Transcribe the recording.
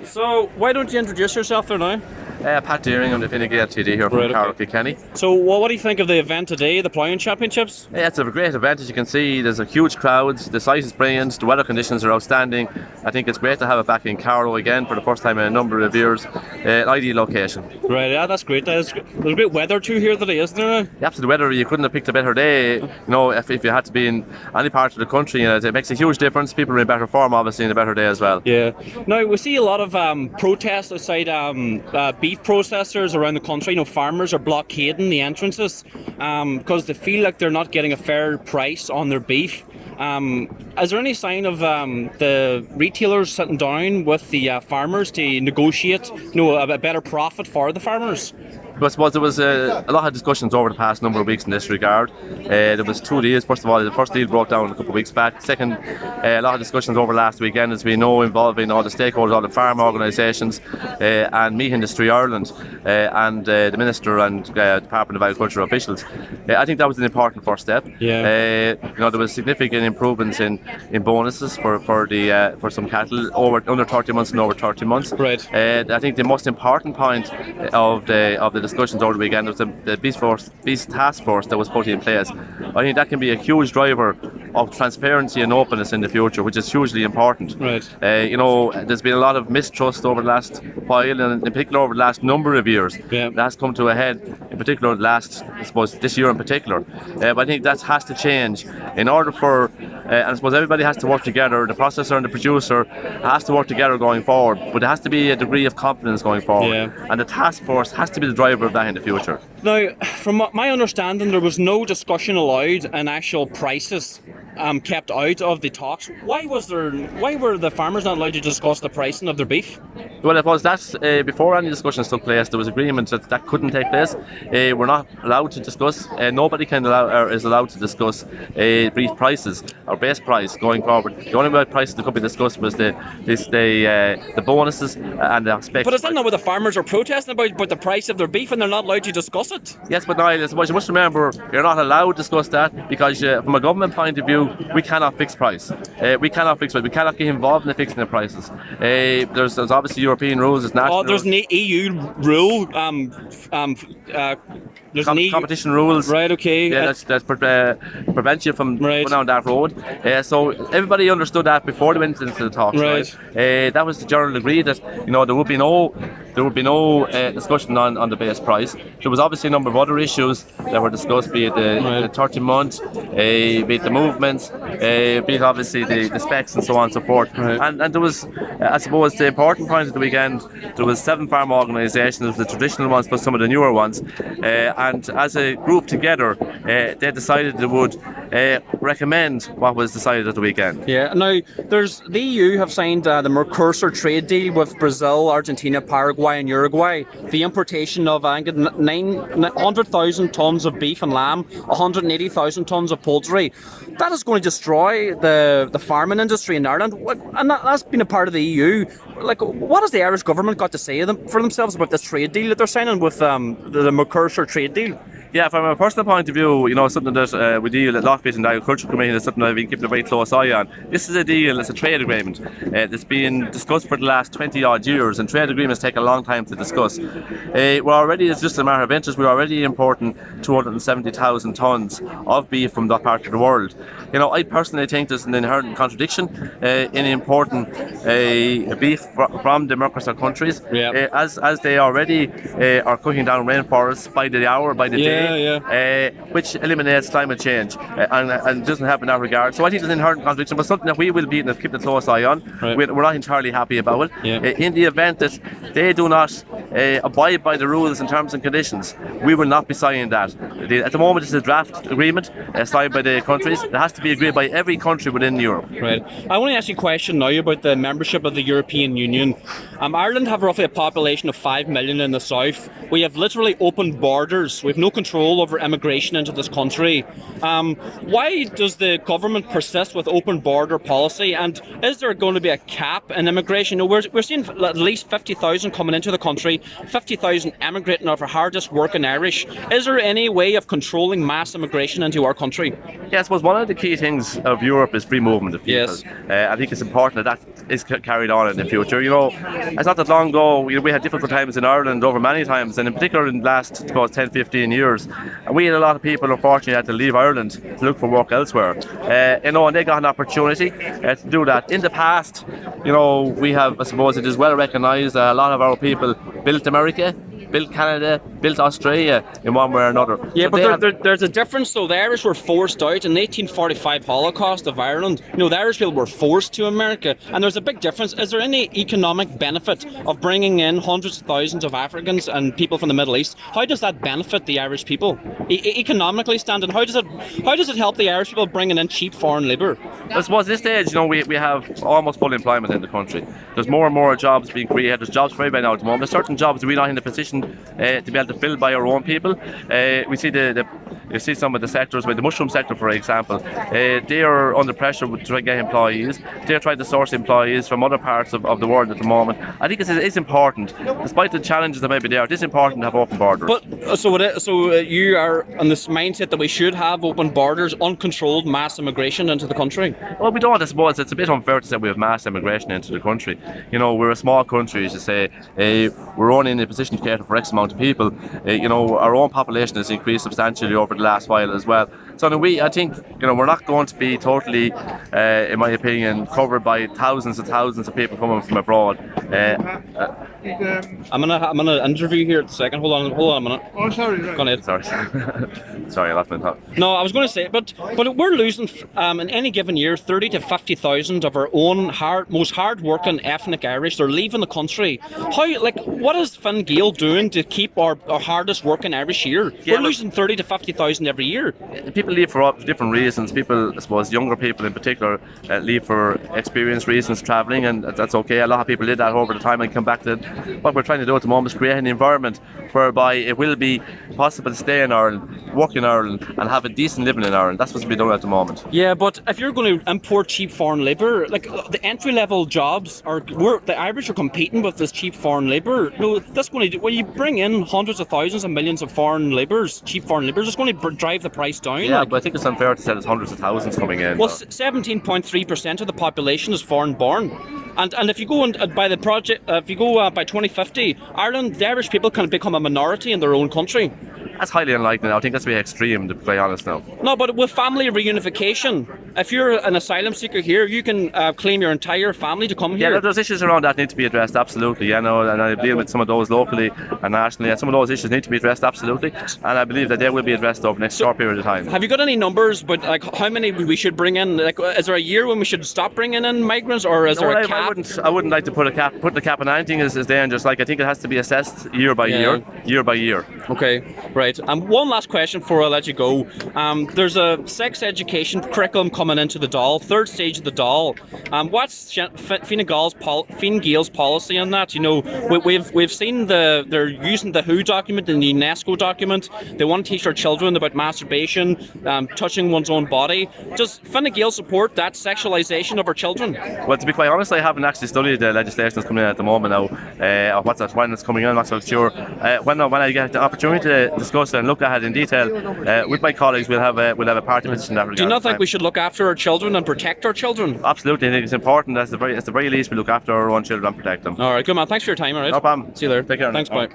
So, why don't you introduce yourself there now? Pat Deering, I'm the Gael TD here from Right, okay. Carrick Kilkenny. So, what do you think of the event today, the Ploughing Championships? Yeah, it's a great event, as you can see. There's a huge crowd, the site is brilliant, the weather conditions are outstanding. I think it's great to have it back in Carlow again for the first time in a number of years. An ideal location. Right, yeah, that's great. There's great weather too here today, isn't there? Yeah, the weather, you couldn't have picked a better day. You know, if you had to be in any part of the country, it makes a huge difference. People are in better form, obviously, in a better day as well. Yeah. Now, we see a lot of protests outside beef processors around the country. Farmers are blockading the entrances because they feel like they're not getting a fair price on their beef. Is there any sign of the retailers sitting down with the farmers to negotiate, a better profit for the farmers? I suppose there was a lot of discussions over the past number of weeks in this regard. There was 2 deals. First of all, the first deal broke down a couple of weeks back. Second, a lot of discussions over last weekend, as we know, involving all the stakeholders, all the farm organisations and Meat Industry Ireland and the Minister and Department of Agriculture officials. I think that was an important first step. Yeah. There was significant improvements in bonuses for some cattle under 30 months and over 30 months. Right. I think the most important point of the discussions over the weekend was the Beast Task Force that was put in place. I think that can be a huge driver of transparency and openness in the future, which is hugely important. Right. There's been a lot of mistrust over the last while, and in particular over the last number of years. Yeah. That has come to a head, in particular this year in particular. But I think that has to change in order for, and I suppose everybody has to work together. The processor and the producer has to work together going forward, but there has to be a degree of confidence going forward. Yeah. And the task force has to be the driver of that in the future. Now, from my understanding, there was no discussion allowed and actual prices kept out of the talks. Why were the farmers not allowed to discuss the pricing of their beef? Well, it was that before any discussions took place, there was agreement that couldn't take place. We're not allowed to discuss. Nobody is allowed to discuss beef prices or base price going forward. The only prices that could be discussed was the bonuses and the aspects. But is that not what the farmers are protesting about the price of their beef, and they're not allowed to discuss it? Yes, but Niall, you must remember, you're not allowed to discuss that because from a government point of view, we cannot fix price. We cannot fix price. We cannot get involved in the fixing of prices. There's obviously European rules. There's national. There's an EU rule. There's competition rules. Right. Okay. Yeah, that prevents you from going down that road. So everybody understood that before they went into the talks. Right. That was the general agreed that there would be no discussion on the base price. There was obviously a number of other issues that were discussed, be it the 30 months, be it the movements, be it obviously the specs and so on and so forth. Right. And there was, I suppose, the important point of the weekend. There was 7 farm organisations, the traditional ones plus some of the newer ones, and as a group together, they decided they would recommend what was decided at the weekend. Yeah. Now, the EU have signed the Mercosur trade deal with Brazil, Argentina, Paraguay, and Uruguay. The importation of 900,000 tonnes of beef and lamb, 180,000 tonnes of poultry. That is going to destroy the farming industry in Ireland, and that's been a part of the EU. What has the Irish government got to say for themselves about this trade deal that they're signing with the Mercosur trade deal? Yeah, from a personal point of view, something that we deal at Lockbit and the Agriculture Committee is something that we've been keeping a very close eye on. This is a deal, it's a trade agreement that's been discussed for the last 20 odd years, and trade agreements take a long time to discuss. It's just a matter of interest, we're already importing 270,000 tonnes of beef from that part of the world. I personally think there's an inherent contradiction in importing beef from the Mercosur countries, as they already are cutting down rainforests by the hour, by the day. Which eliminates climate change and doesn't help in that regard. So I think there's an inherent contradiction, but something that we will be keeping a close eye on. Right. We're not entirely happy about it. In the event that they do not abide by the rules and terms and conditions, we will not be signing that. At the moment, it's a draft agreement signed by the countries. It has to be agreed by every country within Europe. Right. I want to ask you a question now about the membership of the European Union. Ireland have roughly a population of 5 million in the south. We have literally open borders. We have no control control over immigration into this country. Why does the government persist with open border policy? And is there going to be a cap in immigration? You know, we're seeing at least 50,000 coming into the country, 50,000 emigrating of our hardest working Irish. Is there any way of controlling mass immigration into our country? Yeah, I suppose one of the key things of Europe is free movement of people. Yes. I think it's important that is carried on in the future. You know, it's not that long ago we had difficult times in Ireland over many times, and in particular in the last about 10, 15 years. And we had a lot of people, unfortunately, had to leave Ireland to look for work elsewhere. You know, and they got an opportunity to do that. In the past, you know, we have, I suppose it is well recognised, a lot of our people built America, built Canada, built Australia in one way or another. Yeah, but there's a difference though. The Irish were forced out in the 1845 Holocaust of Ireland. You know, the Irish people were forced to America, and there's a big difference. Is there any economic benefit of bringing in hundreds of thousands of Africans and people from the Middle East? How does that benefit the Irish people? Economically standing, how does it help the Irish people bringing in cheap foreign labour? I suppose at this stage, you know, we have almost full employment in the country. There's more and more jobs being created. There's jobs for everybody now at the moment. There's certain jobs we're not in the position to be able to fill by our own people. We see you see some of the sectors, like the mushroom sector, for example, they are under pressure to try to get employees. They're trying to source employees from other parts of the world at the moment. I think it's important, despite the challenges that may be there, it is important to have open borders. But so you are on this mindset that we should have open borders, uncontrolled mass immigration into the country? Well, we don't. I suppose it's a bit unfair to say we have mass immigration into the country. You know, we're a small country, as you say. We're only in a position to cater for X amount of people. You know, our own population has increased substantially over the last while as well. So I think, you know, we're not going to be totally, in my opinion, covered by thousands and thousands of people coming from abroad. I'm gonna interview here at the second. Hold on a minute. Oh, sorry. Right. Go ahead. Sorry, sorry, I lost my thought. No, I was going to say, but we're losing in any given year 30 to 50,000 of our own most hard-working ethnic Irish. They're leaving the country. What is Fine Gael doing to keep our hardest working Irish here? Yeah, we're losing 30 to 50,000 every year. People leave for different reasons. People, I suppose, younger people in particular, leave for experience reasons, travelling, and that's okay. A lot of people did that over the time and come back to it. What we're trying to do at the moment is create an environment whereby it will be possible to stay in Ireland, work in Ireland, and have a decent living in Ireland. That's what's being done at the moment. Yeah, but if you're going to import cheap foreign labour, like the entry-level jobs the Irish are competing with this cheap foreign labour. No, that's going to when you bring in hundreds of thousands and millions of foreign labourers, cheap foreign labourers, it's going to drive the price down. Yeah, but I think it's unfair to say there's hundreds of thousands coming in. Well, 17.3% of the population is foreign-born. And if you go by the project, if you go by 2050, Ireland, the Irish people can become a minority in their own country. That's highly unlikely now. I think that's very extreme, to be very honest now. No, but with family reunification, if you're an asylum seeker here, you can claim your entire family to come here. Yeah, there's issues around that need to be addressed, absolutely. You know, and I deal with some of those locally and nationally, and some of those issues need to be addressed, absolutely. And I believe that they will be addressed over the next short period of time. Have you got any numbers, but like how many we should bring in? Like, is there a year when we should stop bringing in migrants, or is there a cap? I wouldn't like to put the cap on anything. Is dangerous. Like, I think it has to be assessed year by year. Okay, right. One last question before I let you go. There's a sex education curriculum coming into the Dáil, third stage of the Dáil. What's Fine Gael's policy on that? You know, we've seen they're using the WHO document and the UNESCO document. They want to teach our children about masturbation, touching one's own body. Does Fine Gael support that sexualisation of our children? Well, to be quite honest, I haven't actually studied the legislation that's coming in at the moment now. When it's coming in, I'm not so sure. When I get the opportunity to discuss it and look at it in detail with my colleagues, we'll have a party position in that regard. Do you not think we should look after our children and protect our children? Absolutely, I think it's important. At the very least, we look after our own children and protect them. All right, good man. Thanks for your time. All right. No problem. See you there. Take care. Thanks. Bye.